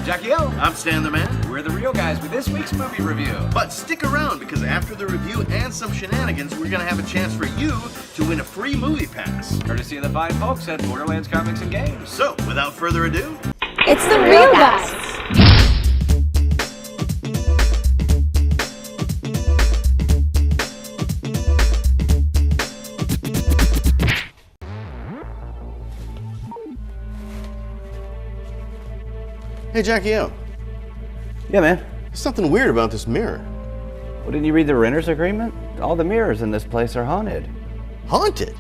Jackie O. I'm Stan the Man. We're the real guys with this week's movie review. But stick around, because after the review and some shenanigans, we're going to have a chance for you to win a free movie pass. Courtesy of the fine folks at Borderlands Comics and Games. So, without further ado, it's the real guys. Hey, Jackie O. Yeah, man. There's something weird about this mirror. Well, didn't you read the renter's agreement? All the mirrors in this place are haunted. Haunted?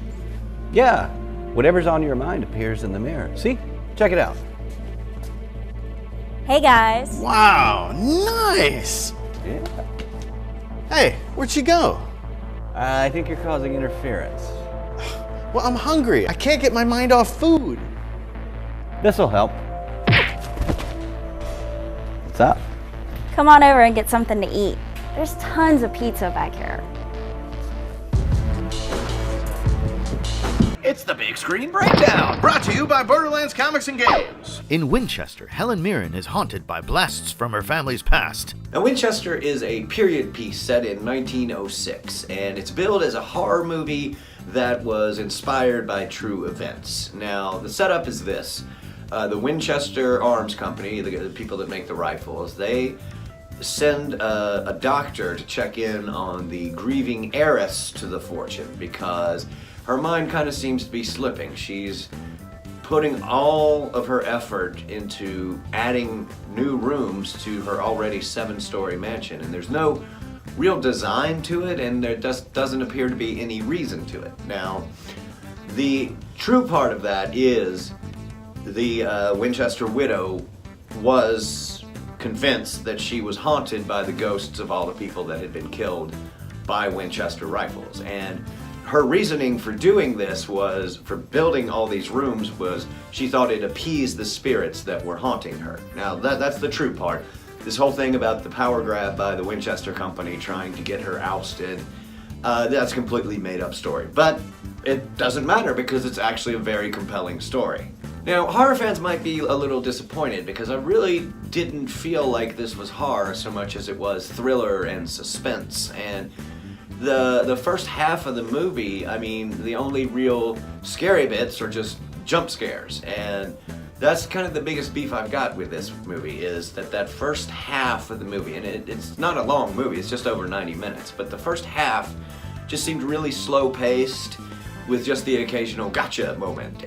Yeah. Whatever's on your mind appears in the mirror. See? Check it out. Hey, guys. Wow, nice! Yeah. Hey, where'd she go? I think you're causing interference. Well, I'm hungry. I can't get my mind off food. This'll help. What's up? Come on over and get something to eat. There's tons of pizza back here. It's the Big Screen Breakdown. Brought to you by Borderlands Comics and Games. In Winchester, Helen Mirren is haunted by blasts from her family's past. Now, Winchester is a period piece set in 1906, and it's billed as a horror movie that was inspired by true events. Now, the setup is this. The Winchester Arms Company, the people that make the rifles, they send a doctor to check in on the grieving heiress to the fortune because her mind kind of seems to be slipping. She's putting all of her effort into adding new rooms to her already 7-story mansion, and there's no real design to it, and there just doesn't appear to be any reason to it. Now, the true part of that is the Winchester widow was convinced that she was haunted by the ghosts of all the people that had been killed by Winchester rifles. And her reasoning for doing this was, for building all these rooms, was she thought it appeased the spirits that were haunting her. Now, that's the true part. This whole thing about the power grab by the Winchester Company trying to get her ousted, that's a completely made up story. But it doesn't matter because it's actually a very compelling story. Now, horror fans might be a little disappointed because I really didn't feel like this was horror so much as it was thriller and suspense. And the first half of the movie, I mean, the only real scary bits are just jump scares. And that's kind of the biggest beef I've got with this movie, is that first half of the movie, and it's not a long movie, it's just over 90 minutes, but the first half just seemed really slow-paced with just the occasional gotcha moment.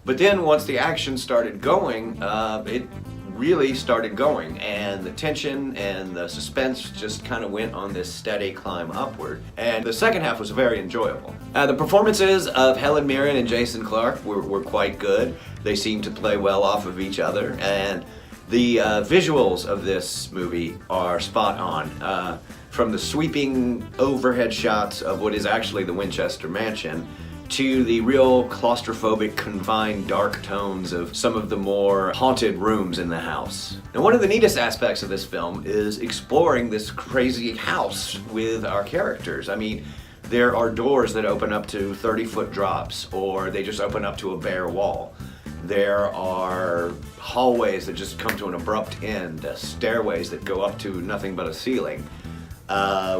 But then once the action started going, it really started going, and the tension and the suspense just kind of went on this steady climb upward. And the second half was very enjoyable. The performances of Helen Mirren and Jason Clarke were quite good. They seemed to play well off of each other, and the visuals of this movie are spot on. From the sweeping overhead shots of what is actually the Winchester Mansion, to the real claustrophobic, confined, dark tones of some of the more haunted rooms in the house. Now, one of the neatest aspects of this film is exploring this crazy house with our characters. I mean, there are doors that open up to 30-foot drops, or they just open up to a bare wall. There are hallways that just come to an abrupt end, stairways that go up to nothing but a ceiling.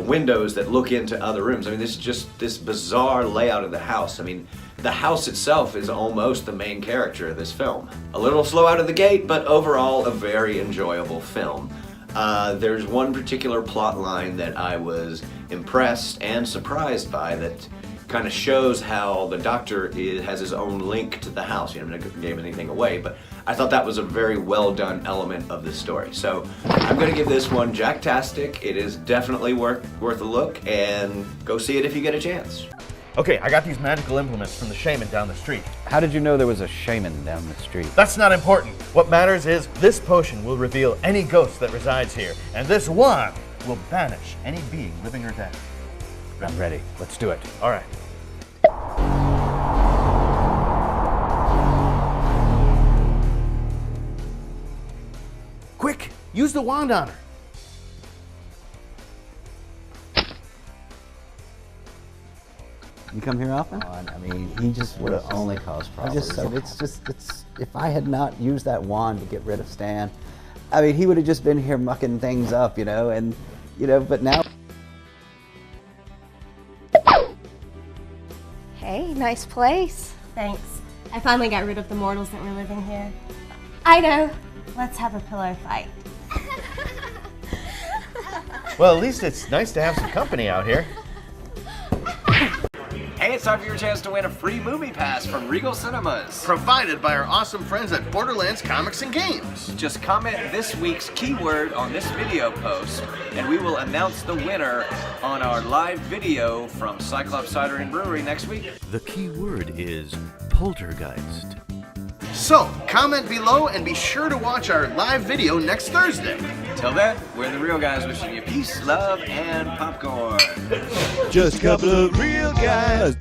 Windows that look into other rooms. I mean, this is just this bizarre layout of the house. I mean, the house itself is almost the main character of this film. A little slow out of the gate, but overall a very enjoyable film. There's one particular plot line that I was impressed and surprised by that kind of shows how the doctor has his own link to the house. You know, I'm not going to give anything away, but I thought that was a very well done element of the story. So I'm going to give this one Jacktastic. It is definitely worth a look, and go see it if you get a chance. Okay, I got these magical implements from the shaman down the street. How did you know there was a shaman down the street? That's not important. What matters is this potion will reveal any ghost that resides here, and this wand will banish any being living or dead. I'm ready. Let's do it. All right. Quick, use the wand on her. You come here often? I mean, he just would have only caused I problems. just, it's if I had not used that wand to get rid of Stan, I mean, he would have just been here mucking things up, and, but now. Hey, nice place. Thanks. I finally got rid of the mortals that were living here. I know. Let's have a pillow fight. Well, at least it's nice to have some company out here. Hey, it's time for your chance to win a free movie pass from Regal Cinemas. Provided by our awesome friends at Borderlands Comics and Games. Just comment this week's keyword on this video post, and we will announce the winner on our live video from Cyclops Cider and Brewery next week. The key word is poltergeist. So, comment below and be sure to watch our live video next Thursday. Till then, we're the Real Guys wishing you peace, love, and popcorn. Just a couple of real guys